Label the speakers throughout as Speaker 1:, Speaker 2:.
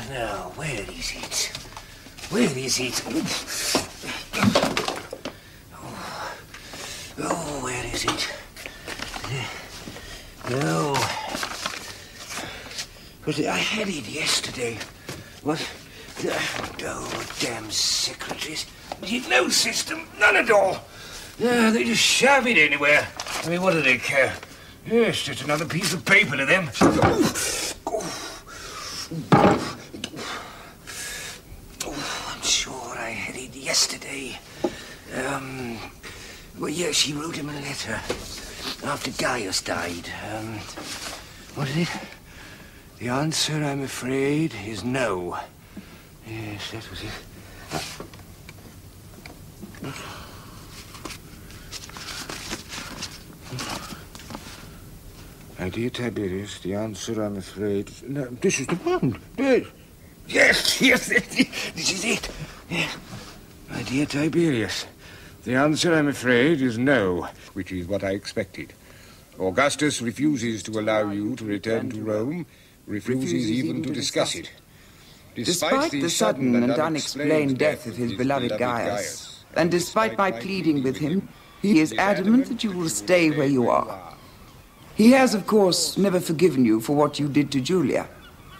Speaker 1: Now, where is it? Where is it? Oh, where is it? No. I had it yesterday. What? Oh, damn secretaries. No system, none at all. They just shove it anywhere. I mean, what do they care? It's just another piece of paper to them. I'm sure I had it yesterday. Well, yes, she wrote him a letter after Gaius died. What is it? The answer, I'm afraid, is no. Yes, that was it. My dear Tiberius, the answer, I'm afraid... No, this is the one. Yes, this is it. Yes. My dear Tiberius, the answer, I'm afraid, is no, which is what I expected. Augustus refuses to allow you to return to Rome, refuses even to discuss it.
Speaker 2: Despite the sudden and unexplained death of his beloved Gaius, and despite my pleading with him, he is adamant that you will stay where you are. He has, of course, never forgiven you for what you did to Julia,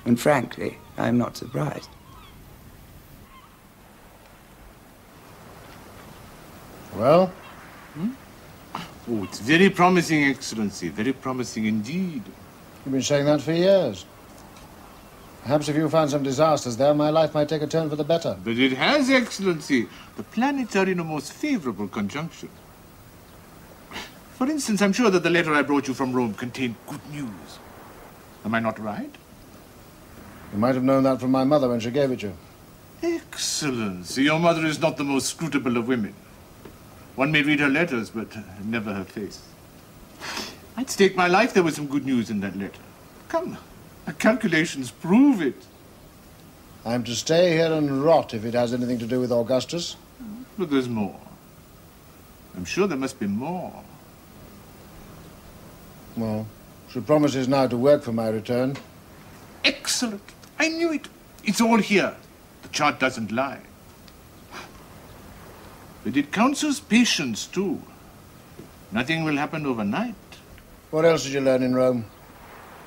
Speaker 2: and frankly, I am not surprised.
Speaker 3: Well?
Speaker 4: Hmm? Oh, it's very promising, Excellency, very promising indeed.
Speaker 3: You've been saying that for years. Perhaps if you found some disasters there, my life might take a turn for the better.
Speaker 4: But it has, Excellency. The planets are in a most favorable conjunction. For instance, I'm sure that the letter I brought you from Rome contained good news. Am I not right?
Speaker 3: You might have known that from my mother when she gave it you.
Speaker 4: Excellency, your mother is not the most scrutable of women. One may read her letters, but never her face. I'd stake my life there was some good news in that letter. Come, the calculations prove it.
Speaker 3: I'm to stay here and rot if it has anything to do with Augustus.
Speaker 4: But there's more. I'm sure there must be more.
Speaker 3: Well, she promises now to work for my return.
Speaker 4: Excellent. I knew it. It's all here. The chart doesn't lie. But it counsels patience, too. Nothing will happen overnight.
Speaker 3: What else did you learn in Rome?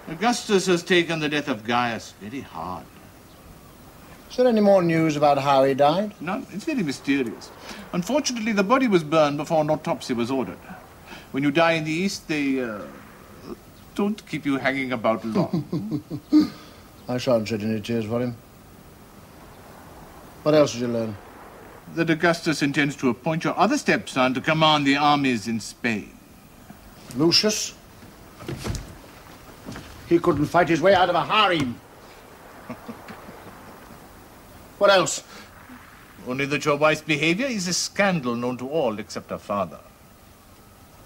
Speaker 4: Augustus has taken the death of Gaius very hard.
Speaker 3: Is there any more news about how he died?
Speaker 4: None. It's very mysterious. Unfortunately, the body was burned before an autopsy was ordered. When you die in the East, they don't keep you hanging about long.
Speaker 3: I shan't shed any tears for him. What else did you learn?
Speaker 4: That Augustus intends to appoint your other stepson to command the armies in Spain.
Speaker 3: Lucius? He couldn't fight his way out of a harem. What else?
Speaker 4: Only that your wife's behavior is a scandal known to all except her father.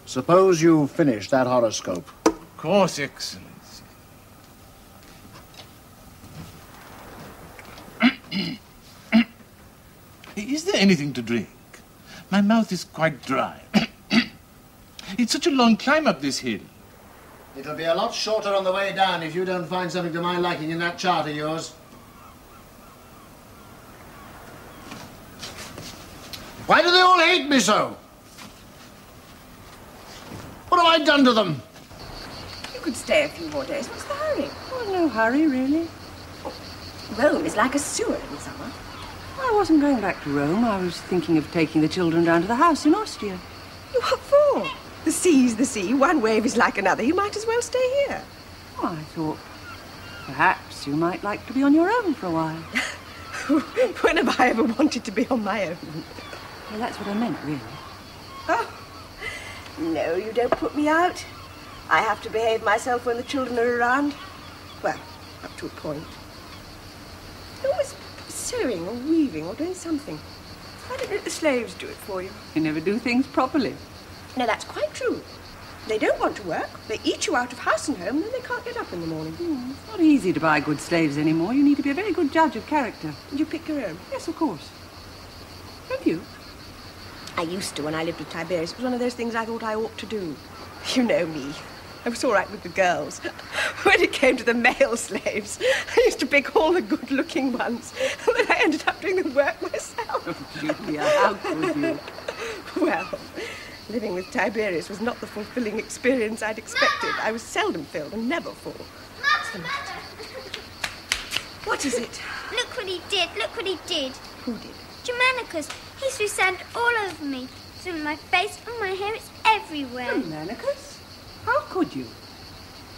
Speaker 3: Suppose you finish that horoscope.
Speaker 4: Of course, Excellency. Is there anything to drink? My mouth is quite dry. It's such a long climb up this hill.
Speaker 3: It'll be a lot shorter on the way down if you don't find something to my liking in that chart of yours. Why do they all hate me so? What have I done to them?
Speaker 5: You could stay a few more days. What's the hurry?
Speaker 6: Oh, no hurry, really.
Speaker 5: Rome is like a sewer in summer.
Speaker 6: I wasn't going back to Rome. I was thinking of taking the children down to the house in Ostia.
Speaker 5: What for? The sea's the sea. One wave is like another. You might as well stay here.
Speaker 6: Oh, I thought perhaps you might like to be on your own for a while.
Speaker 5: When have I ever wanted to be on my own?
Speaker 6: Well, that's what I meant, really.
Speaker 5: Oh, no, you don't put me out. I have to behave myself when the children are around. Well, up to a point. You're always sewing or weaving or doing something. Why don't let the slaves do it for you?
Speaker 6: You never do things properly.
Speaker 5: No, that's quite true. They don't want to work. They eat you out of house and home, then they can't get up in the morning.
Speaker 6: It's not easy to buy good slaves anymore. You need to be a very good judge of character.
Speaker 5: And you pick your own?
Speaker 6: Yes, of course. Don't you?
Speaker 5: I used to when I lived with Tiberius. It was one of those things I thought I ought to do. You know me. I was all right with the girls. When it came to the male slaves, I used to pick all the good-looking ones, and then I ended up doing the work myself.
Speaker 6: Oh, Julia, how could you?
Speaker 5: Well, living with Tiberius was not the fulfilling experience I'd expected. I was seldom filled and never full. What's the matter? What is it?
Speaker 7: Look what he did, look what he did.
Speaker 5: Who did?
Speaker 7: Germanicus. He threw sand all over me. It's in my face and my hair, it's everywhere.
Speaker 6: Germanicus? How could you?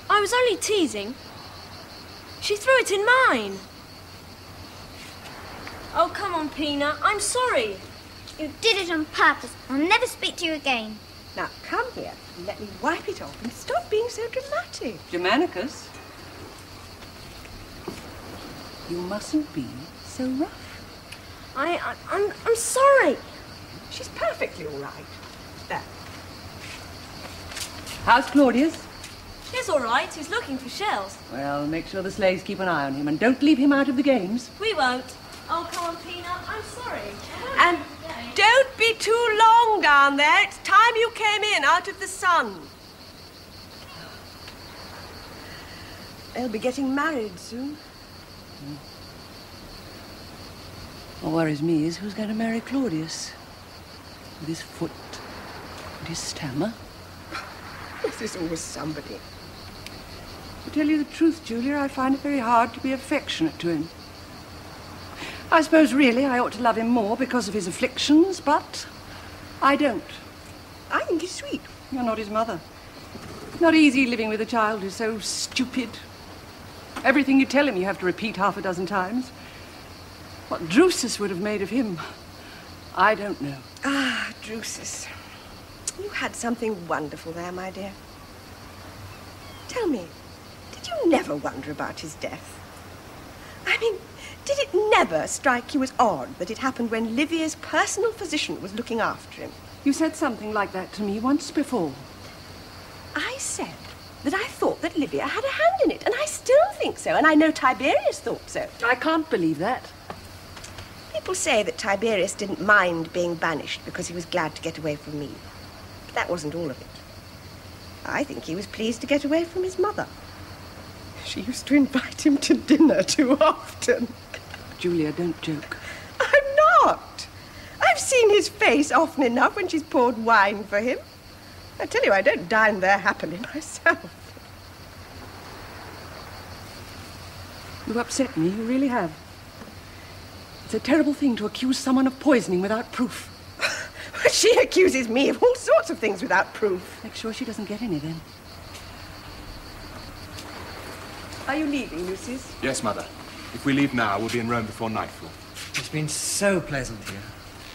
Speaker 8: I was only teasing. She threw it in mine. Oh, come on, Pina. I'm sorry.
Speaker 7: You did it on purpose. I'll never speak to you again.
Speaker 5: Now, come here and let me wipe it off and stop being so dramatic.
Speaker 6: Germanicus? You mustn't be so rough.
Speaker 8: I'm sorry.
Speaker 5: She's perfectly all right. There.
Speaker 6: How's Claudius?
Speaker 8: He's all right. He's looking for shells.
Speaker 6: Well, make sure the slaves keep an eye on him and don't leave him out of the games.
Speaker 8: We won't. Oh, come on, Pina. I'm sorry.
Speaker 5: And don't be too long down there. It's time you came in out of the sun. They'll be getting married soon.
Speaker 6: What worries me is who's going to marry Claudius. With his foot and his stammer.
Speaker 5: There's always somebody.
Speaker 6: To tell you the truth, Julia, I find it very hard to be affectionate to him. I suppose, really, I ought to love him more because of his afflictions, but I don't.
Speaker 5: I think he's sweet.
Speaker 6: You're not his mother. Not easy living with a child who's so stupid. Everything you tell him you have to repeat half a dozen times. What Drusus would have made of him, I don't know.
Speaker 5: Ah, Drusus. You had something wonderful there, my dear. Tell me, did you never wonder about his death? I mean, did it never strike you as odd that it happened when Livia's personal physician was looking after him?
Speaker 6: You said something like that to me once before.
Speaker 5: I said that I thought that Livia had a hand in it, and I still think so, and I know Tiberius thought so.
Speaker 6: I can't believe that.
Speaker 5: People say that Tiberius didn't mind being banished because he was glad to get away from me. But that wasn't all of it. I think he was pleased to get away from his mother. She used to invite him to dinner too often.
Speaker 6: Julia, don't joke.
Speaker 5: I'm not. I've seen his face often enough when she's poured wine for him. I tell you, I don't dine there happily myself.
Speaker 6: You've upset me, you really have. It's a terrible thing to accuse someone of poisoning without proof.
Speaker 5: She accuses me of all sorts of things without proof.
Speaker 6: Make sure she doesn't get any, then. Are you leaving, Lucius?
Speaker 9: Yes, Mother. If we leave now, we'll be in Rome before nightfall.
Speaker 10: It's been so pleasant here.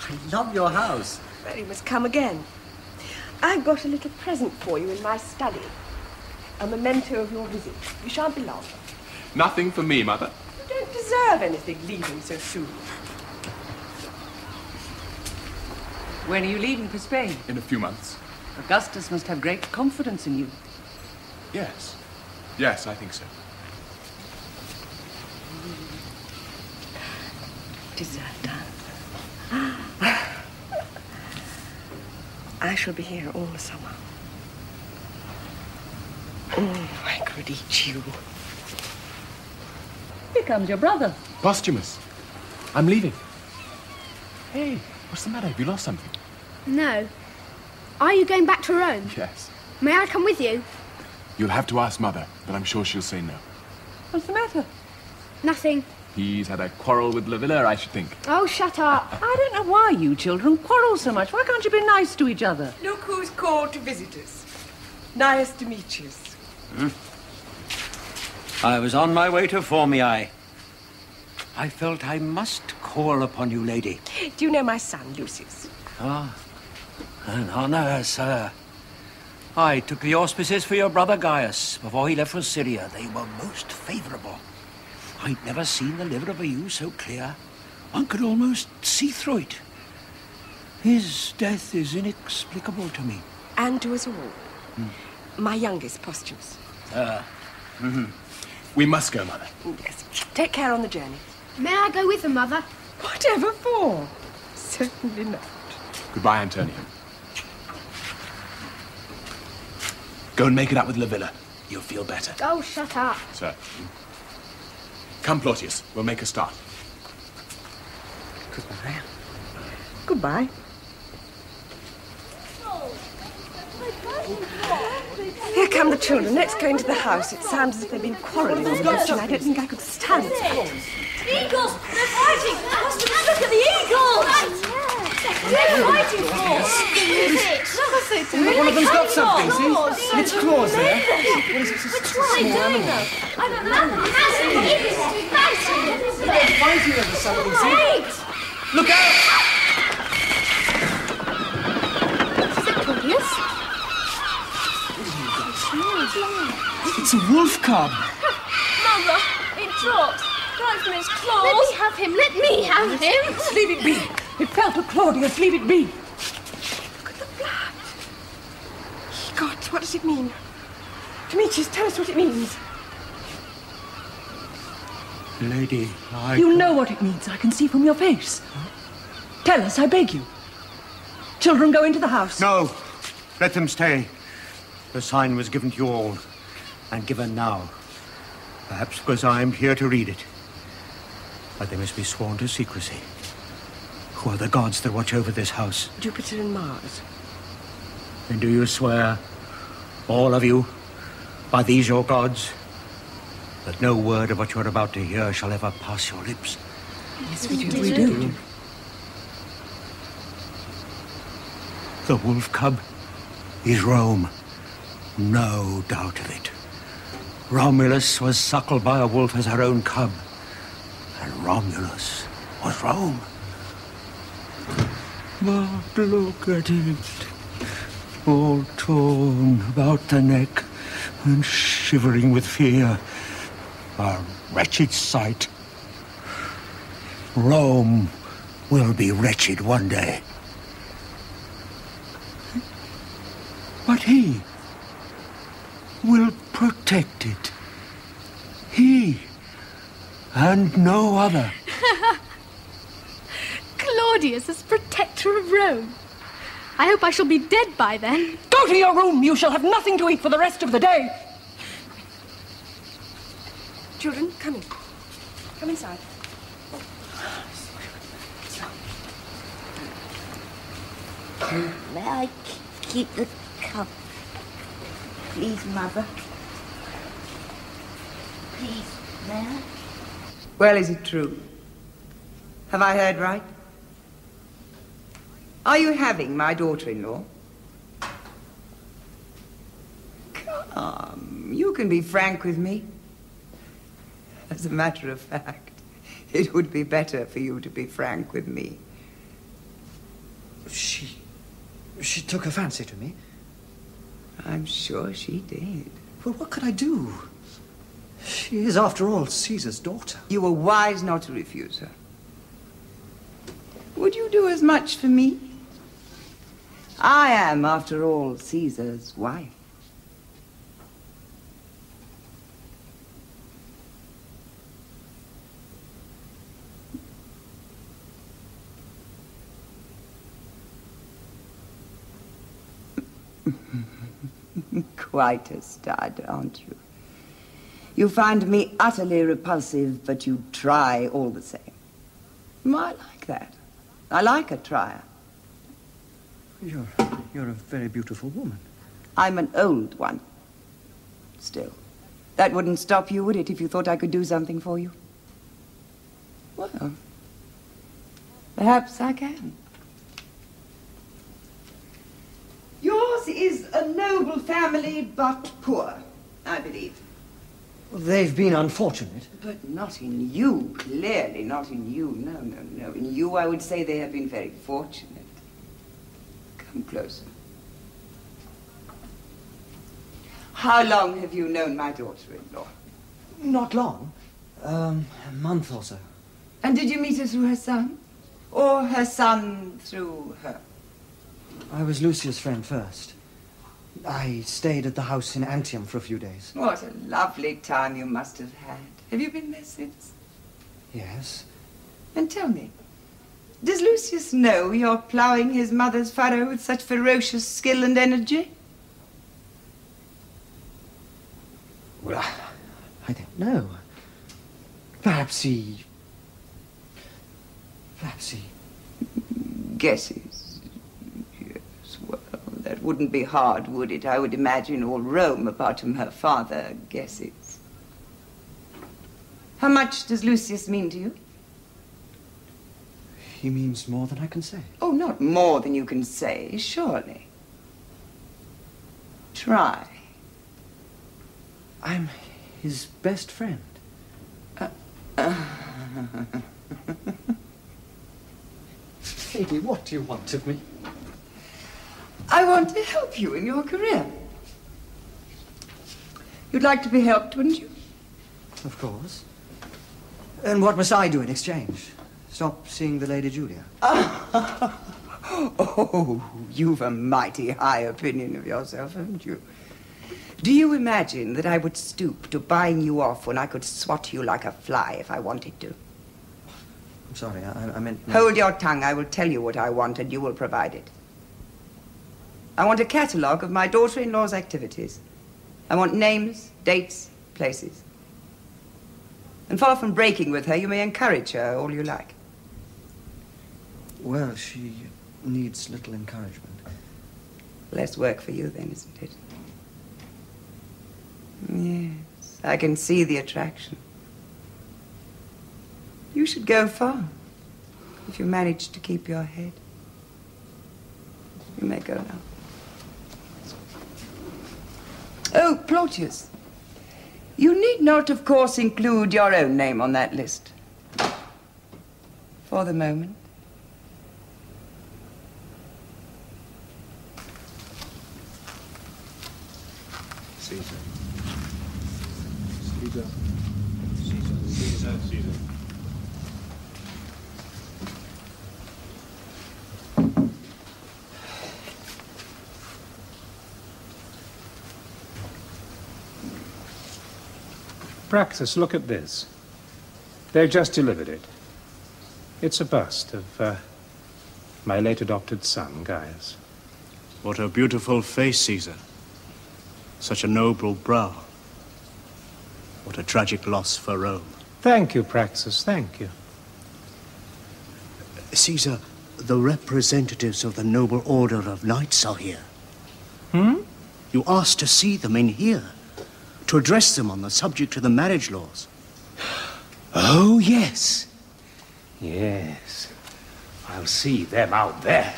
Speaker 10: I love your house.
Speaker 5: Well, you must come again. I've got a little present for you in my study. A memento of your visit. You shan't be long.
Speaker 9: Nothing for me, Mother.
Speaker 5: You don't deserve anything leaving so soon.
Speaker 6: When are you leaving for Spain?
Speaker 9: In a few months.
Speaker 6: Augustus must have great confidence in you.
Speaker 9: Yes. Yes, I think so.
Speaker 5: Dessert time. I shall be here all the summer. Oh, I could eat you.
Speaker 6: Here comes your brother.
Speaker 9: Posthumus. I'm leaving. Hey, what's the matter? Have you lost something?
Speaker 7: No. Are you going back to Rome?
Speaker 9: Yes.
Speaker 7: May I come with you?
Speaker 9: You'll have to ask Mother, but I'm sure she'll say no.
Speaker 6: What's the matter?
Speaker 7: Nothing.
Speaker 9: He's had a quarrel with Livia, I should think.
Speaker 7: Oh, shut up.
Speaker 6: I don't know why you children quarrel so much. Why can't you be nice to each other?
Speaker 5: Look who's called to visit us. Nice Demetrius.
Speaker 10: I was on my way to Formiae. I felt I must call upon you, lady.
Speaker 5: Do you know my son, Lucius?
Speaker 10: Ah, an honor, sir. I took the auspices for your brother Gaius before he left for Syria. They were most favorable. I'd never seen the liver of a ewe so clear. One could almost see through it. His death inexplicable to me.
Speaker 5: And to us all. My youngest, Posthumus.
Speaker 9: We must go, Mother.
Speaker 5: Yes. Take care on the journey.
Speaker 7: May I go with them, Mother?
Speaker 5: Whatever for? Certainly not.
Speaker 9: Goodbye, Antonio. Go and make it up with Livia. You'll feel better.
Speaker 8: Oh, shut up.
Speaker 9: Sir. Come, Claudius. We'll make a start.
Speaker 6: Goodbye. Goodbye. Here come the children. Let's go into the house. It sounds as if they've been quarrelling all this, and I don't think I could stand it.
Speaker 8: Eagles! They're fighting! Look at the eagles! They're fighting for us! Look,
Speaker 9: One of them's got something, see? And its claws there. What is it?
Speaker 8: Which one are they doing, though? I don't know.
Speaker 9: They're fighting over something, see? Look out!
Speaker 8: Is it Claudius?
Speaker 9: It's a wolf cub.
Speaker 8: Mother, it dropped. Right from his claws. Let me have him. Let me have him.
Speaker 6: Leave it be. It fell to Claudius. Leave it be. Look at the blood. God, what does it mean? Demetrius, tell us what it means.
Speaker 10: Lady,
Speaker 6: You know what it means. I can see from your face. Tell us, I beg you. Children, go into the house.
Speaker 10: No, let them stay. The sign was given to you all, and given now. Perhaps because I am here to read it. But they must be sworn to secrecy. Who are the gods that watch over this house?
Speaker 6: Jupiter and Mars.
Speaker 10: And do you swear, all of you, by these your gods, that no word of what you're about to hear shall ever pass your lips?
Speaker 6: Yes, we do. We do.
Speaker 10: The wolf cub is Rome. No doubt of it. Romulus was suckled by a wolf as her own cub. And Romulus was Rome. But look at it. All torn about the neck and shivering with fear. A wretched sight. Rome will be wretched one day. But he will protect it. He and no other.
Speaker 8: Claudius as protector of Rome. I hope I shall be dead by then.
Speaker 6: Go to your room. You shall have nothing to eat for the rest of the day. Children, come in. Come inside.
Speaker 11: May I keep the cup? Please, Mother. Please, may I?
Speaker 2: Well, is it true? Have I heard right? Are you having my daughter-in-law? Come, you can be frank with me. As a matter of fact, it would be better for you to be frank with me.
Speaker 12: She took a fancy to me.
Speaker 2: I'm sure she did.
Speaker 12: Well, what could I do? She is, after all, Caesar's daughter.
Speaker 2: You were wise not to refuse her. Would you do as much for me? I am, after all, Caesar's wife. Quite a stud, aren't you? You find me utterly repulsive, but you try all the same. Well, I like that. I like a trier.
Speaker 12: You're a very beautiful woman.
Speaker 2: I'm an old one. Still, that wouldn't stop you, would it, if you thought I could do something for you? Well, perhaps I can. Yours is a noble family, but poor, I believe.
Speaker 12: Well, they've been unfortunate.
Speaker 2: But not in you, clearly not in you. No, no, no. In you, I would say they have been very fortunate. Come closer. How long have you known my daughter-in-law?
Speaker 12: Not long. A month or so.
Speaker 2: And did you meet her through her son? Or her son through her?
Speaker 12: I was Lucia's friend first. I stayed at the house in Antium for a few days.
Speaker 2: What a lovely time you must have had. Have you been there since?
Speaker 12: Yes.
Speaker 2: And tell me, does Lucius know you're ploughing his mother's furrow with such ferocious skill and energy?
Speaker 12: Well, I don't know. Perhaps he...
Speaker 2: Guesses. Yes, well, that wouldn't be hard, would it? I would imagine all Rome, apart from her father, guesses. How much does Lucius mean to you?
Speaker 12: He means more than I can say.
Speaker 2: Oh, not more than you can say, surely. Try.
Speaker 12: I'm his best friend. Lady, what do you want of me?
Speaker 2: I want to help you in your career. You'd like to be helped, wouldn't you?
Speaker 12: Of course. And what must I do in exchange? Stop seeing the Lady Julia?
Speaker 2: Oh, you've a mighty high opinion of yourself, haven't you? Do you imagine that I would stoop to buying you off when I could swat you like a fly if I wanted to?
Speaker 12: I'm sorry, I meant...
Speaker 2: Hold your tongue. I will tell you what I want, and you will provide it. I want a catalogue of my daughter-in-law's activities. I want names, dates, places. And far from breaking with her, you may encourage her all you like.
Speaker 12: Well, she needs little encouragement.
Speaker 2: Less work for you, then, isn't it? Yes, I can see the attraction. You should go far, if you manage to keep your head. You may go now. Oh, Claudius. You need not, of course, include your own name on that list. For the moment.
Speaker 1: Caesar.
Speaker 4: Caesar.
Speaker 13: Praxis, look at this. They've just delivered it. It's a bust of my late adopted son, Gaius.
Speaker 10: What a beautiful face, Caesar. Such a noble brow. What a tragic loss for Rome.
Speaker 13: Thank you, Praxis, thank you.
Speaker 10: Caesar, the representatives of the noble order of knights are here. You asked to see them in here, to address them on the subject of the marriage laws.
Speaker 13: Oh, yes. Yes. I'll see them out there.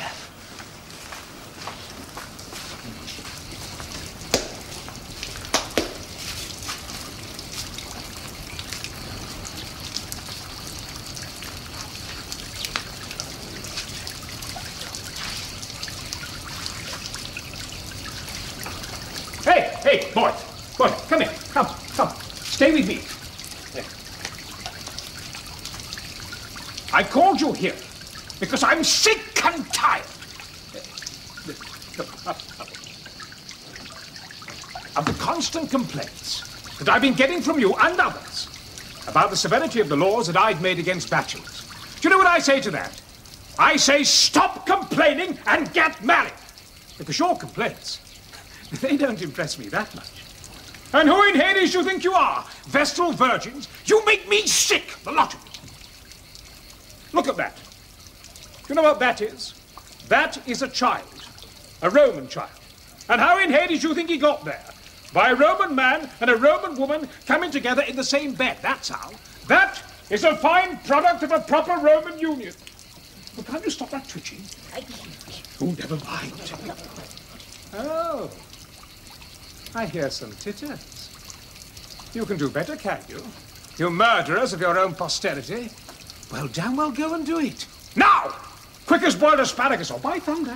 Speaker 13: Hey, boy, come here. Come. Stay with me. I called you here because I'm sick and tired of the constant complaints that I've been getting from you and others about the severity of the laws that I've made against bachelors. Do you know what I say to that? I say stop complaining and get married. Because your complaints, they don't impress me that much. And who in Hades do you think you are? Vestal virgins? You make me sick, the lot of you. Look at that. Do you know what that is? That is a child. A Roman child. And how in Hades do you think he got there? By a Roman man and a Roman woman coming together in the same bed. That's how. That is a fine product of a proper Roman union. But can't you stop that twitching? Oh, never mind. Oh. I hear some titters. You can do better, can you? You murderers of your own posterity. Well, damn well go and do it. Now! Quick as boiled asparagus, or by thunder.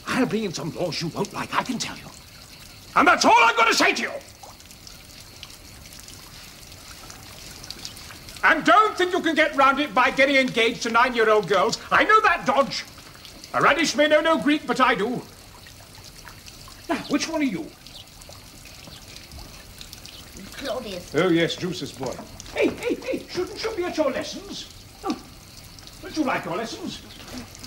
Speaker 13: I'll bring in some laws you won't like, I can tell you. And that's all I've got to say to you. And don't think you can get round it by getting engaged to 9-year-old girls. I know that dodge. A radish may know no Greek, but I do. Now, which one are you?
Speaker 11: Claudius.
Speaker 13: Oh, yes, Drusus' boy. Hey, shouldn't you be at your lessons? Oh, don't you like your lessons?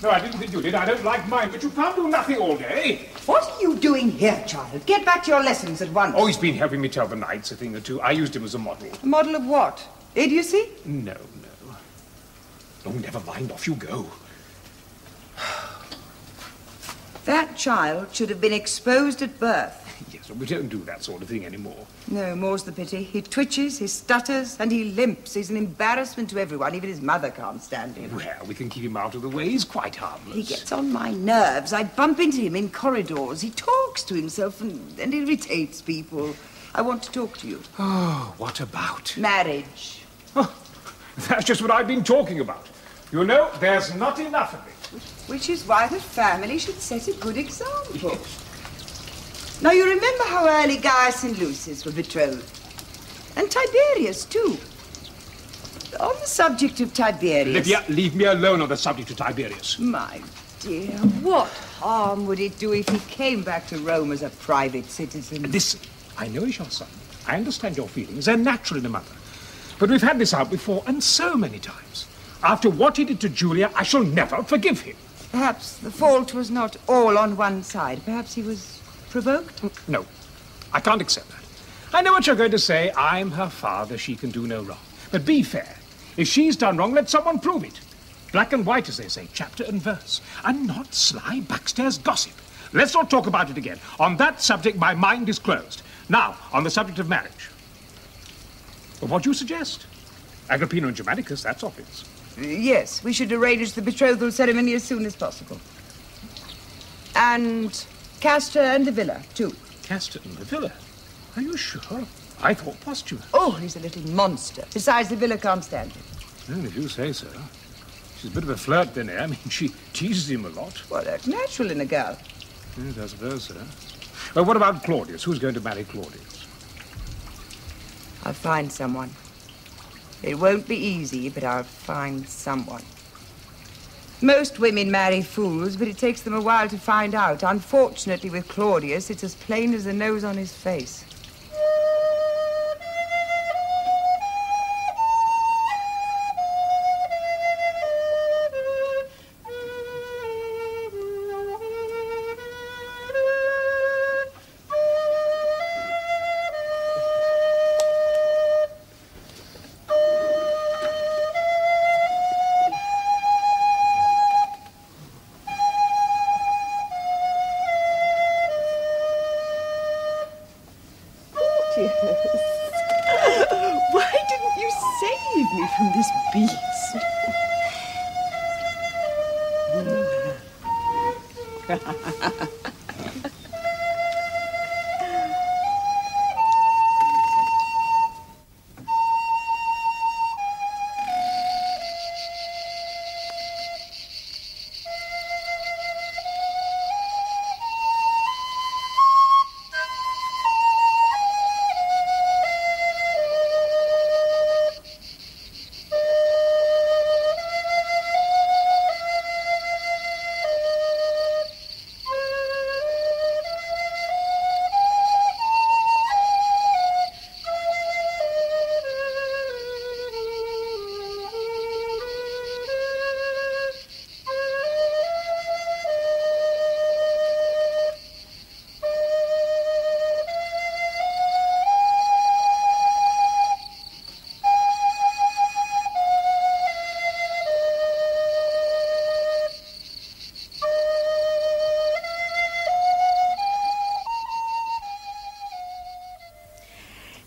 Speaker 13: No, I didn't think you did. I don't like mine, but you can't do nothing all day.
Speaker 2: What are you doing here, child? Get back to your lessons at once.
Speaker 13: Oh, he's been helping me tell the knights a thing or two. I used him as a model.
Speaker 2: A model of what? Idiocy?
Speaker 13: No. Oh, never mind. Off you go.
Speaker 2: That child should have been exposed at birth.
Speaker 13: Yes, but we don't do that sort of thing anymore.
Speaker 2: No, more's the pity. He twitches, he stutters, and he limps. He's an embarrassment to everyone. Even his mother can't stand him.
Speaker 13: Well, we can keep him out of the way. He's quite harmless.
Speaker 2: He gets on my nerves. I bump into him in corridors. He talks to himself and irritates people. I want to talk to you.
Speaker 13: Oh, what about?
Speaker 2: Marriage.
Speaker 13: Oh, that's just what I've been talking about. You know, there's not enough of it.
Speaker 2: Which is why the family should set a good example. Now, you remember how early Gaius and Lucius were betrothed? And Tiberius, too. On the subject of Tiberius...
Speaker 13: Livia, leave me alone on the subject of Tiberius.
Speaker 2: My dear, what harm would it do if he came back to Rome as a private citizen?
Speaker 13: Listen, I know he's your son. I understand your feelings. They're natural in a mother. But we've had this out before, and so many times. After what he did to Julia, I shall never forgive him.
Speaker 2: Perhaps the fault was not all on one side. Perhaps he was provoked?
Speaker 13: No, I can't accept that. I know what you're going to say. I'm her father. She can do no wrong. But be fair. If she's done wrong, let someone prove it. Black and white, as they say, chapter and verse. And not sly backstairs gossip. Let's not talk about it again. On that subject, my mind is closed. Now, on the subject of marriage. Well, what do you suggest? Agrippina and Germanicus, that's obvious.
Speaker 2: Yes, we should arrange the betrothal ceremony as soon as possible. And Castor and the villa, too.
Speaker 13: Castor and the villa? Are you sure? I thought posthumous.
Speaker 2: Oh, he's a little monster. Besides, the villa can't stand him.
Speaker 13: Well, if you say so. She's a bit of a flirt, then, eh? I mean, she teases him a lot.
Speaker 2: Well, that's natural in a girl.
Speaker 13: Yes, I suppose so. Well, what about Claudius? Who's going to marry Claudius?
Speaker 2: I'll find someone. It won't be easy, but I'll find someone. Most women marry fools, but it takes them a while to find out. Unfortunately, with Claudius, it's as plain as the nose on his face.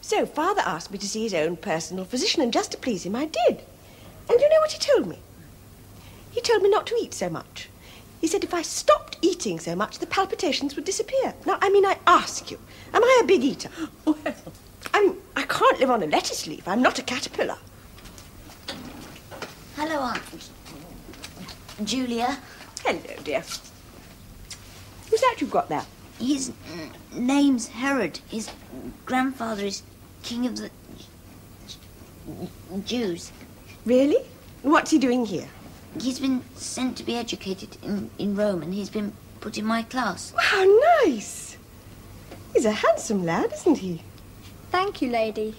Speaker 5: So, Father asked me to see his own personal physician, and just to please him, I did. And you know what he told me? He told me not to eat so much. He said if I stopped eating so much, the palpitations would disappear. Now, I mean, I ask you, am I a big eater? Well, I can't live on a lettuce leaf. I'm not a caterpillar.
Speaker 11: Hello, Aunt Julia.
Speaker 5: Hello, dear. Who's that you've got there?
Speaker 11: His name's Herod. His grandfather is king of the Jews.
Speaker 5: Really? What's he doing here?
Speaker 11: He's been sent to be educated in Rome, and he's been put in my class.
Speaker 5: How nice! He's a handsome lad, isn't he?
Speaker 8: Thank you, lady.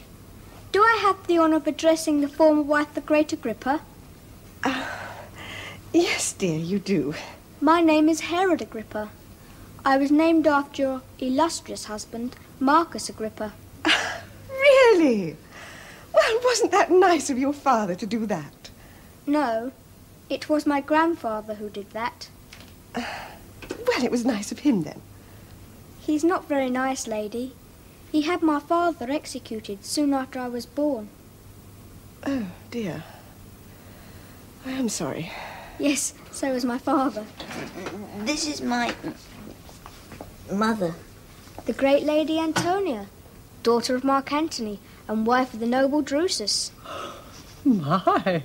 Speaker 8: Do I have the honour of addressing the former wife, the great Agrippa?
Speaker 5: Yes, dear, you do.
Speaker 8: My name is Herod Agrippa.
Speaker 14: I was named after your illustrious husband, Marcus Agrippa.
Speaker 5: Really? Well, wasn't that nice of your father to do that?
Speaker 14: No, it was my grandfather who did that.
Speaker 5: Well, it was nice of him, then.
Speaker 14: He's not very nice, lady. He had my father executed soon after I was born.
Speaker 5: Oh, dear. I am sorry.
Speaker 14: Yes, so was my father.
Speaker 11: This is my mother.
Speaker 14: The great Lady Antonia, daughter of Mark Antony and wife of the noble Drusus.
Speaker 6: My,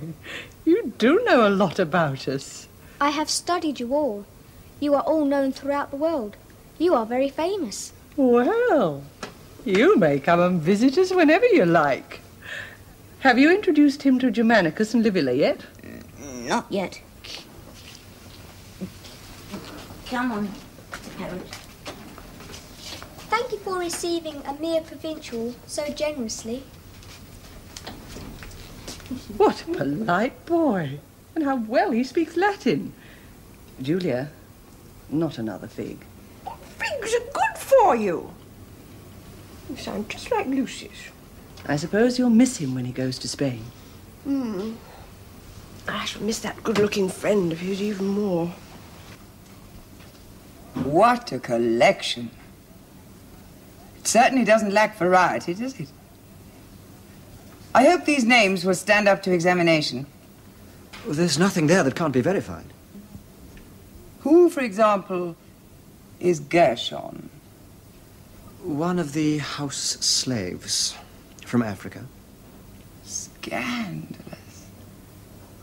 Speaker 6: you do know a lot about us.
Speaker 14: I have studied you all. You are all known throughout the world. You are very famous.
Speaker 6: Well, you may come and visit us whenever you like. Have you introduced him to Germanicus and Livia yet?
Speaker 11: Not yet. Come on, Herbert.
Speaker 14: Thank you for receiving a mere provincial so generously.
Speaker 6: What a polite boy. And how well he speaks Latin. Julia, not another fig.
Speaker 5: Figs are good for you. You sound just like Lucius.
Speaker 6: I suppose you'll miss him when he goes to Spain.
Speaker 5: I shall miss that good-looking friend of his even more.
Speaker 2: What a collection. It certainly doesn't lack variety, does it? I hope these names will stand up to examination.
Speaker 12: Well, there's nothing there that can't be verified.
Speaker 2: Who, for example, is Gershon?
Speaker 12: One of the house slaves from Africa.
Speaker 2: Scandalous.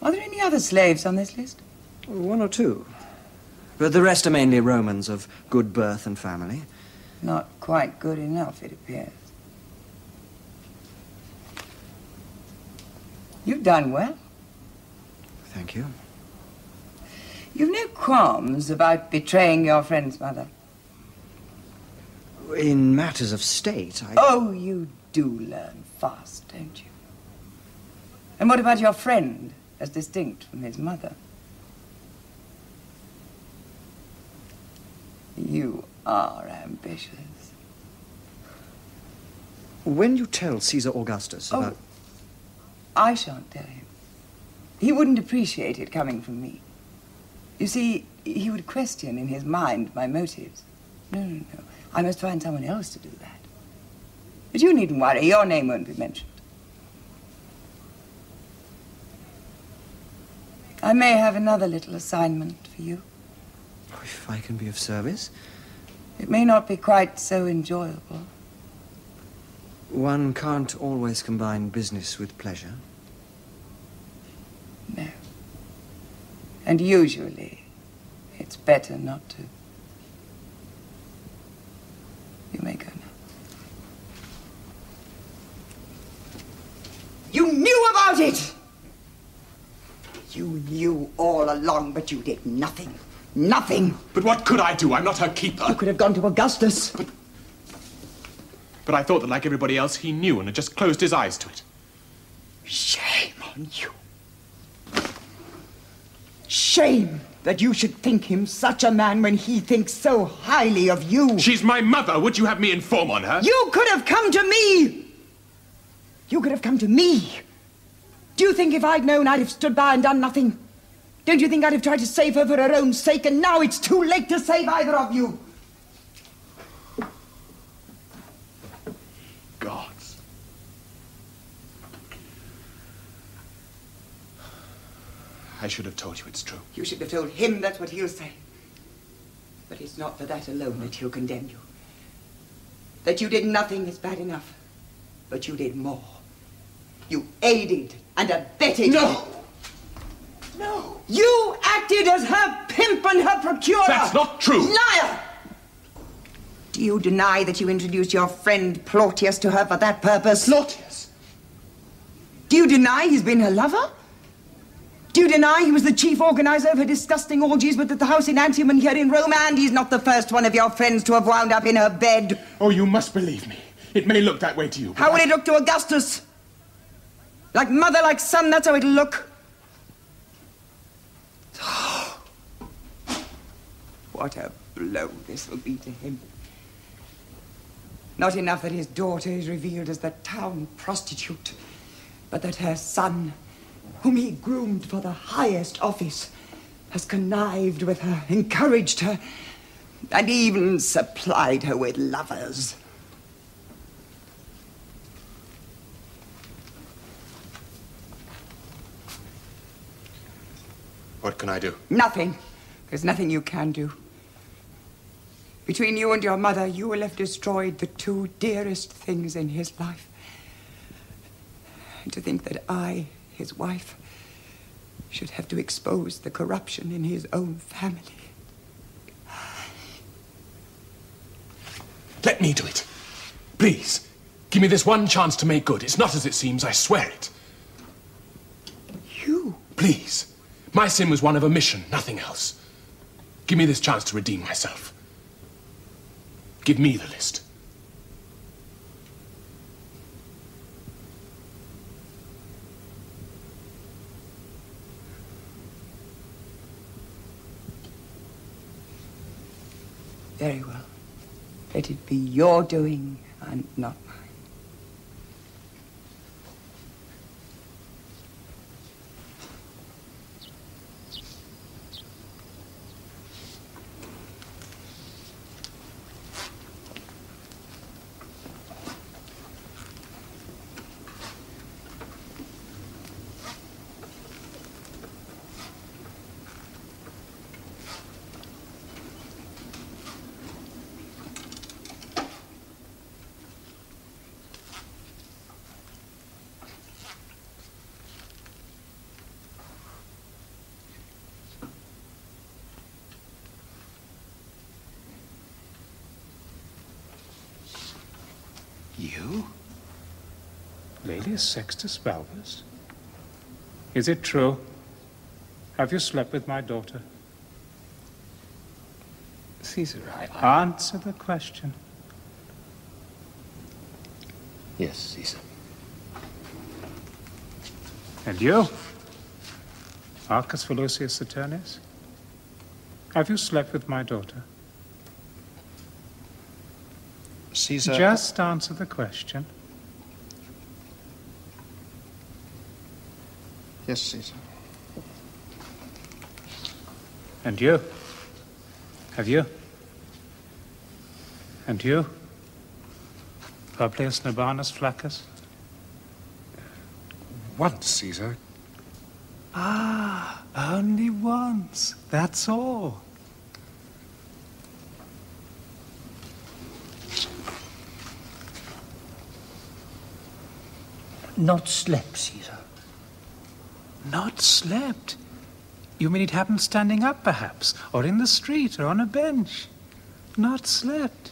Speaker 2: Are there any other slaves on this list?
Speaker 12: One or two. But the rest are mainly Romans of good birth and family.
Speaker 2: Not quite good enough, it appears. You've done well.
Speaker 12: Thank you.
Speaker 2: You've no qualms about betraying your friend's mother.
Speaker 12: In matters of state,
Speaker 2: Oh, you do learn fast, don't you? And what about your friend, as distinct from his mother? You are ambitious.
Speaker 12: When you tell Caesar Augustus about...
Speaker 2: I shan't tell him. He wouldn't appreciate it coming from me. You see, he would question in his mind my motives. No. I must find someone else to do that. But you needn't worry. Your name won't be mentioned. I may have another little assignment for you.
Speaker 12: If I can be of service.
Speaker 2: It may not be quite so enjoyable.
Speaker 12: One can't always combine business with pleasure.
Speaker 2: No. And usually, it's better not to. You may go now. You knew about it! You knew all along, but you did nothing. Nothing!
Speaker 13: But what could I do? I'm not her keeper.
Speaker 2: You could have gone to Augustus.
Speaker 13: But I thought that, like everybody else, he knew and had just closed his eyes to it.
Speaker 2: Shame on you. Shame that you should think him such a man when he thinks so highly of you.
Speaker 13: She's my mother. Would you have me inform on her?
Speaker 2: You could have come to me. You could have come to me. Do you think if I'd known I'd have stood by and done nothing? Don't you think I'd have tried to save her for her own sake, and now it's too late to save either of you?
Speaker 13: Gods. I should have told you it's true.
Speaker 2: You should have told him that's what he'll say. But it's not for that alone that he'll condemn you. That you did nothing is bad enough. But you did more. You aided and abetted.
Speaker 13: No!
Speaker 2: No! You acted as her pimp and her procurer!
Speaker 13: That's not true!
Speaker 2: Liar! Do you deny that you introduced your friend Claudius to her for that purpose?
Speaker 13: Claudius?
Speaker 2: Do you deny he's been her lover? Do you deny he was the chief organizer of her disgusting orgies with at the house in Antium and here in Rome, and he's not the first one of your friends to have wound up in her bed?
Speaker 13: Oh, you must believe me. It may look that way to you.
Speaker 2: How will it look to Augustus? Like mother, like son, that's how it'll look. What a blow this will be to him. Not enough that his daughter is revealed as the town prostitute, but that her son, whom he groomed for the highest office, has connived with her, encouraged her, and even supplied her with lovers.
Speaker 9: What can I do?
Speaker 2: Nothing. There's nothing you can do. Between you and your mother, you will have destroyed the two dearest things in his life. And to think that I, his wife, should have to expose the corruption in his own family.
Speaker 9: Let me do it. Please, give me this one chance to make good. It's not as it seems, I swear it.
Speaker 2: You?
Speaker 9: Please. My sin was one of omission, nothing else. Give me this chance to redeem myself. Give me the list.
Speaker 2: Very well. Let it be your doing and not mine.
Speaker 13: You? Laelius Sextus Balbus? Is it true? Have you slept with my daughter?
Speaker 9: Caesar, I...
Speaker 13: Answer the question.
Speaker 9: Yes, Caesar.
Speaker 13: And you? Marcus Volusius Saturnius? Have you slept with my daughter?
Speaker 9: Caesar...
Speaker 13: Just answer the question.
Speaker 3: Yes, Caesar.
Speaker 13: And you? Have you? And you? Publius Nobanus Flaccus?
Speaker 9: Once, Caesar.
Speaker 13: Ah, only once. That's all.
Speaker 10: Not slept, Caesar.
Speaker 13: Not slept? You mean it happened standing up, perhaps? Or in the street, or on a bench? Not slept?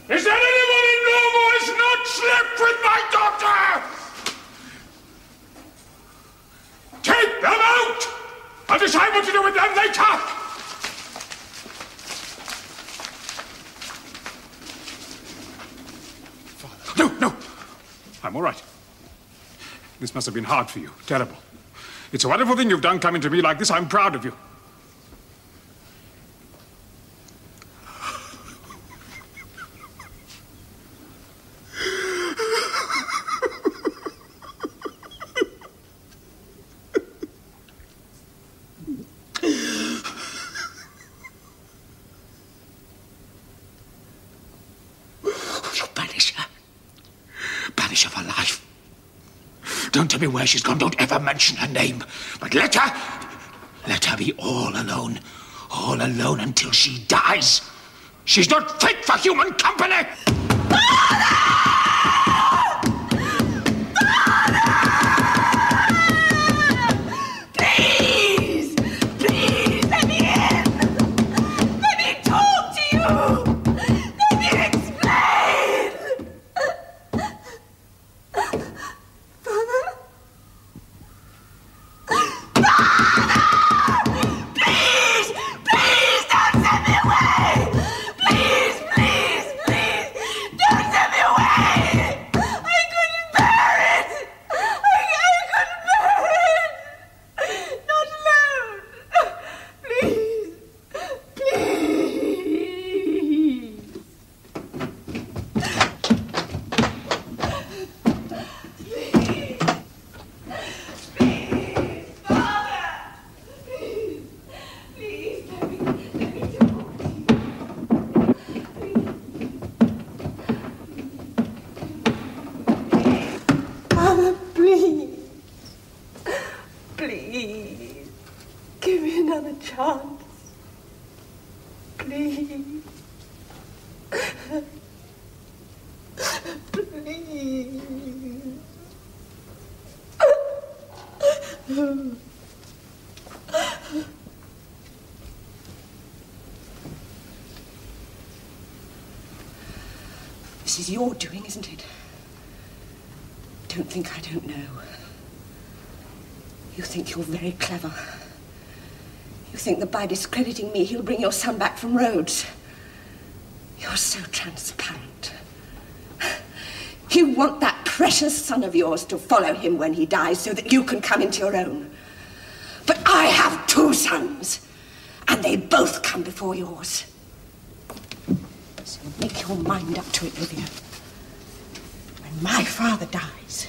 Speaker 15: Is there anyone in Rome who has not slept with my daughter? Take them out! I'll decide what to do with them later!
Speaker 13: Father. No! I'm all right. This must have been hard for you. Terrible. It's a wonderful thing you've done coming to me like this. I'm proud of you.
Speaker 10: Don't tell me where she's gone. Don't ever mention her name. But let her be all alone until she dies. She's not fit for human company.
Speaker 2: Please, let me in. Let me talk to you.
Speaker 5: Please. Please. Give me another chance. Please. Please.
Speaker 6: This is your doing, isn't it? Don't think I don't know. You think you're very clever. You think that by discrediting me, he'll bring your son back from Rhodes. You're so transparent. You want that precious son of yours to follow him when he dies so that you can come into your own. But I have 2 sons, and they both come before yours. So make your mind up to it, Livia. When my father dies,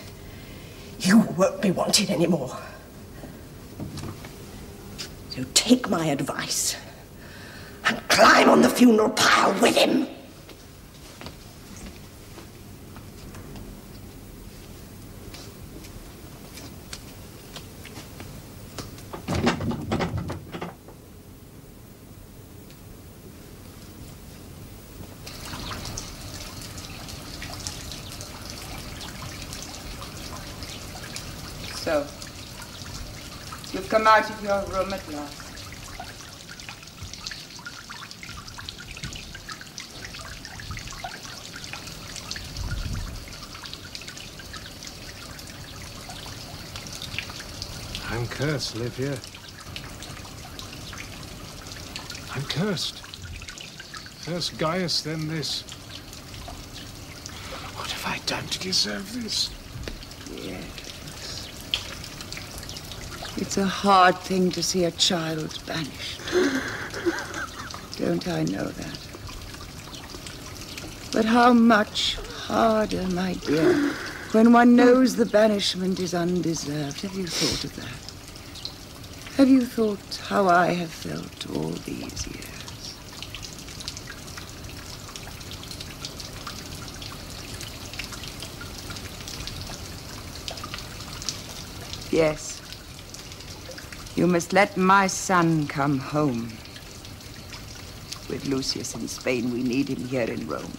Speaker 6: you won't be wanted anymore. So take my advice and climb on the funeral pile with him.
Speaker 2: So, you've come out of your room at last.
Speaker 3: I'm cursed, Livia. I'm cursed. First Gaius, then this. What have I done to deserve this?
Speaker 2: Yes. It's a hard thing to see a child banished. Don't I know that? But how much harder, my dear, when one knows the banishment is undeserved. Have you thought of that? Have you thought how I have felt all these years? Yes. You must let my son come home. With Lucius in Spain, we need him here in Rome.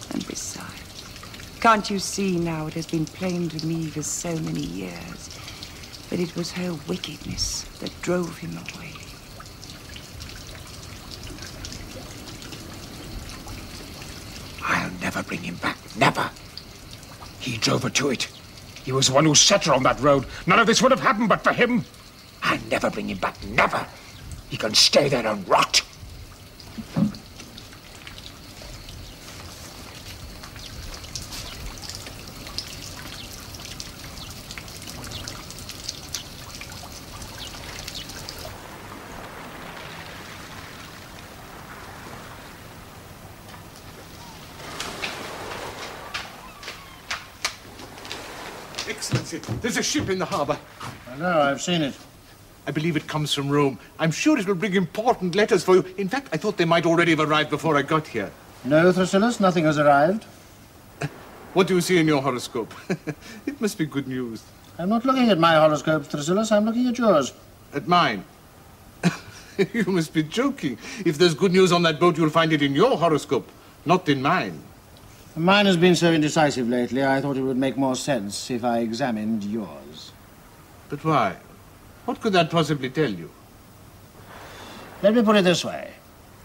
Speaker 2: And besides, can't you see now it has been plain to me for so many years that it was her wickedness that drove him away?
Speaker 13: I'll never bring him back, never. He drove her to it. He was the one who set her on that road. None of this would have happened but for him. I'll never bring him back, never. He can stay there and rot.
Speaker 4: Excellency, there's a ship in the harbour.
Speaker 3: I know, I've seen it.
Speaker 4: I believe it comes from Rome. I'm sure it will bring important letters for you. In fact, I thought they might already have arrived before I got here.
Speaker 3: No, Drusilla, nothing has arrived.
Speaker 4: What do you see in your horoscope? It must be good news.
Speaker 3: I'm not looking at my horoscope, Drusilla, I'm looking at yours.
Speaker 4: At mine? You must be joking. If there's good news on that boat, you'll find it in your horoscope, not in mine.
Speaker 3: Mine has been so indecisive lately, I thought it would make more sense if I examined yours.
Speaker 4: But why? What could that possibly tell you?
Speaker 3: Let me put it this way.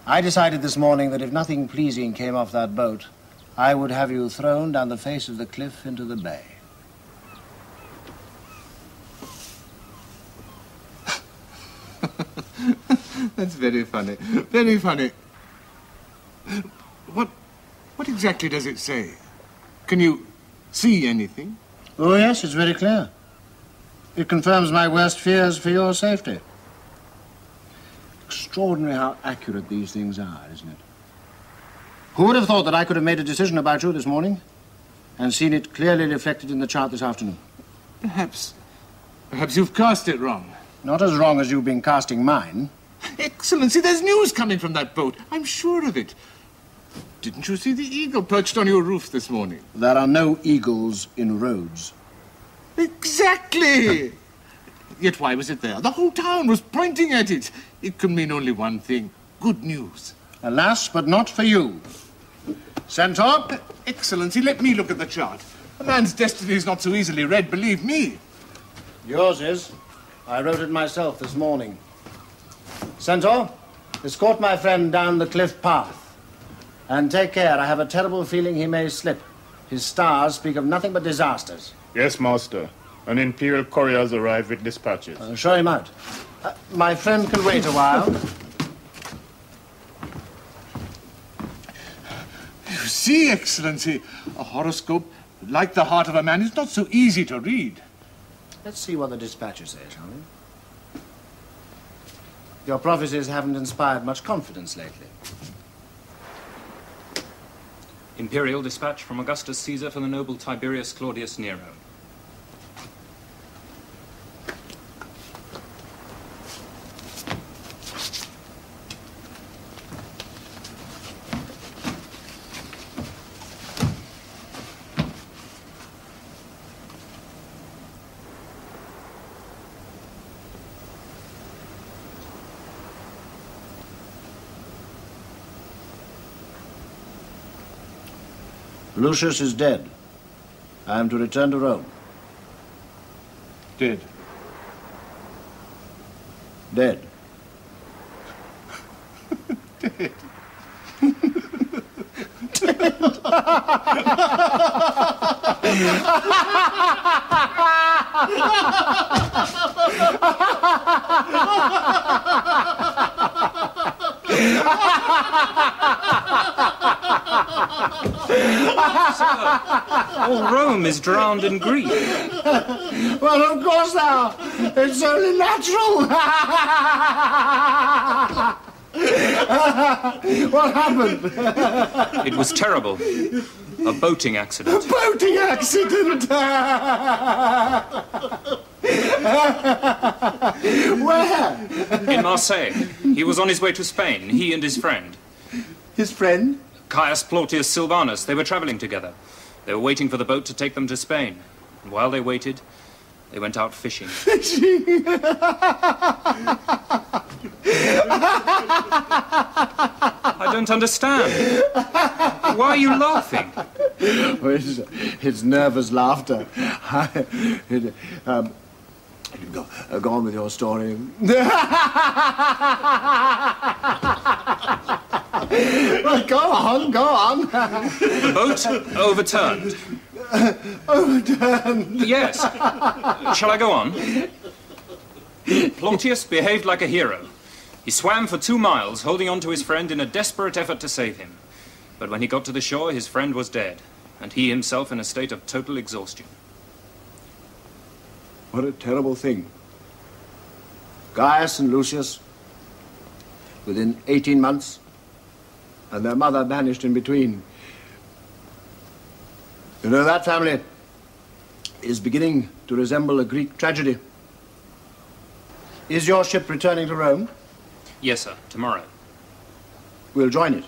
Speaker 3: I decided this morning that if nothing pleasing came off that boat, I would have you thrown down the face of the cliff into the bay.
Speaker 4: That's very funny. Very funny. What exactly does it say? Can you see anything?
Speaker 3: Oh, yes, it's very clear. It confirms my worst fears for your safety. Extraordinary how accurate these things are, isn't it? Who would have thought that I could have made a decision about you this morning and seen it clearly reflected in the chart this afternoon?
Speaker 4: Perhaps you've cast it wrong.
Speaker 3: Not as wrong as you've been casting mine.
Speaker 4: Excellency, there's news coming from that boat. I'm sure of it. Didn't you see the eagle perched on your roof this morning?
Speaker 3: There are no eagles in Rhodes.
Speaker 4: Exactly! Yet why was it there? The whole town was pointing at it. It could mean only one thing. Good news.
Speaker 3: Alas, but not for you. Centaur?
Speaker 4: Excellency, let me look at the chart. A man's destiny is not so easily read, believe me.
Speaker 3: Yours is. I wrote it myself this morning. Centaur, escort my friend down the cliff path. And take care, I have a terrible feeling he may slip. His stars speak of nothing but disasters.
Speaker 16: Yes, Master. An Imperial courier has arrived with dispatches.
Speaker 3: Show him out. My friend can wait a while.
Speaker 4: You see, Excellency, a horoscope, like the heart of a man, is not so easy to read.
Speaker 3: Let's see what the dispatches say, shall we? Your prophecies haven't inspired much confidence lately.
Speaker 17: Imperial dispatch from Augustus Caesar for the noble Tiberius Claudius Nero.
Speaker 3: Lucius is dead. I am to return to Rome.
Speaker 4: Dead?
Speaker 3: Dead.
Speaker 4: Dead.
Speaker 17: All Rome is drowned in grief.
Speaker 3: Well, of course now. It's only natural. What happened?
Speaker 17: It was terrible. A boating accident.
Speaker 3: A boating accident? Where?
Speaker 17: In Marseille. He was on his way to Spain, he and his friend.
Speaker 3: His friend?
Speaker 17: Caius Plautius Silvanus. They were traveling together. They were waiting for the boat to take them to Spain. And while they waited, they went out fishing.
Speaker 3: Fishing?
Speaker 17: I don't understand. Why are you laughing?
Speaker 3: Well, it's nervous laughter. Go on with your story. Well, go on.
Speaker 17: The boat overturned.
Speaker 3: Overturned?
Speaker 17: Yes. Shall I go on? Plautius behaved like a hero. He swam for 2 miles, holding on to his friend in a desperate effort to save him. But when he got to the shore, his friend was dead, and he himself in a state of total exhaustion.
Speaker 3: What a terrible thing. Gaius and Lucius, within 18 months, and their mother vanished in between. You know, that family is beginning to resemble a Greek tragedy. Is your ship returning to Rome?
Speaker 17: Yes, sir. Tomorrow.
Speaker 3: We'll join it.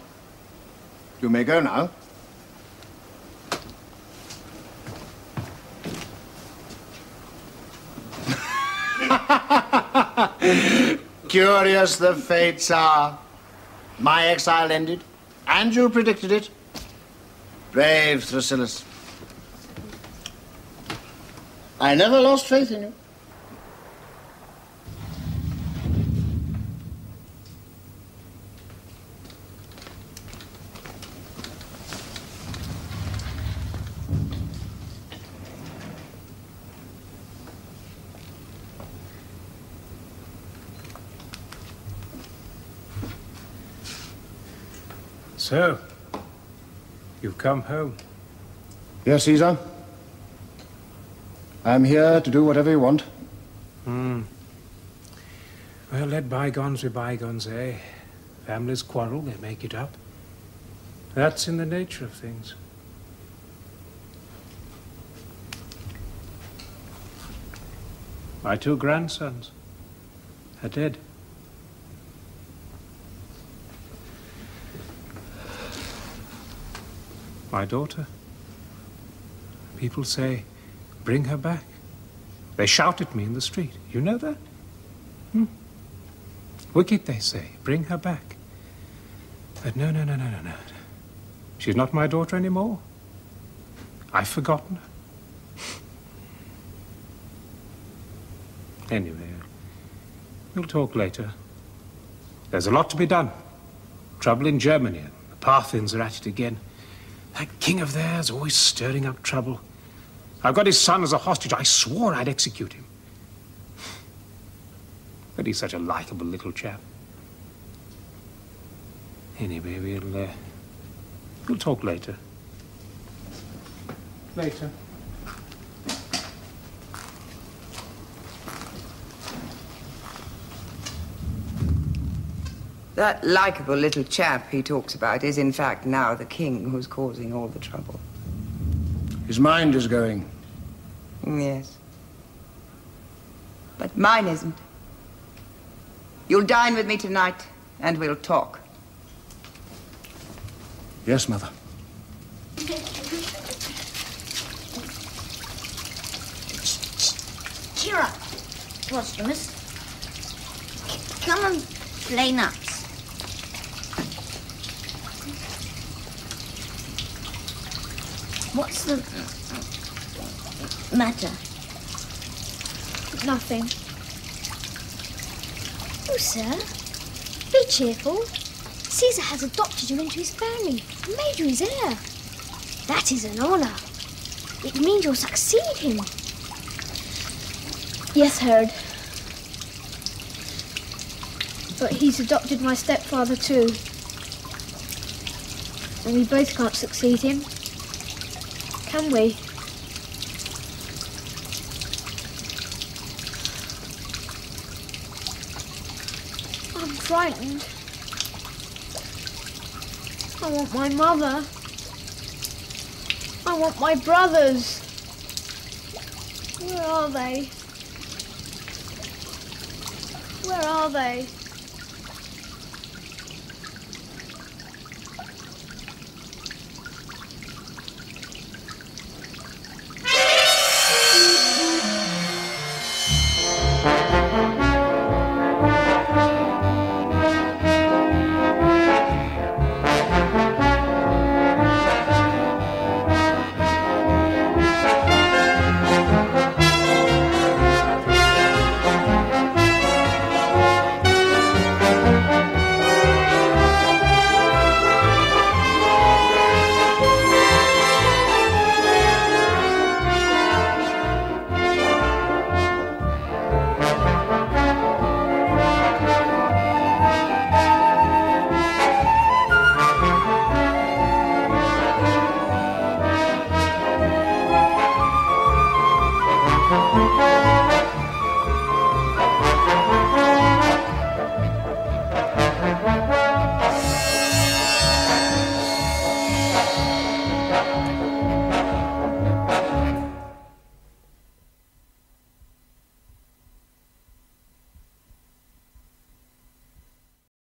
Speaker 3: You may go now. Curious the fates are. My exile ended, and you predicted it. Brave Drusilla. I never lost faith in you.
Speaker 13: So, you've come home.
Speaker 3: Yes, Caesar. I'm here to do whatever you want.
Speaker 13: Well, let bygones be bygones, eh? Families quarrel, they make it up. That's in the nature of things. My 2 grandsons are dead. My daughter, people say, bring her back. They shout at me in the street. You know that? Wicked, they say. Bring her back. But no. She's not my daughter anymore. I've forgotten her. Anyway, we'll talk later. There's a lot to be done. Trouble in Germany, and the Parthians are at it again. That king of theirs always stirring up trouble. I've got his son as a hostage. I swore I'd execute him. But he's such a likable little chap. Anyway, we'll talk later. Later.
Speaker 2: That likable little chap he talks about is, in fact, now the king who's causing all the trouble.
Speaker 3: His mind is going.
Speaker 2: Yes. But mine isn't. You'll dine with me tonight, and we'll talk.
Speaker 3: Yes, Mother.
Speaker 11: Cheer up, Claudius. Come and play nuts. What's the matter?
Speaker 14: Nothing. Oh, sir, be cheerful. Caesar has adopted you into his family and made you his heir. That is an honour. It means you'll succeed him. Yes, Herod. But he's adopted my stepfather too. And we both can't succeed him. Can we? I'm frightened. I want my mother. I want my brothers. Where are they? Where are they?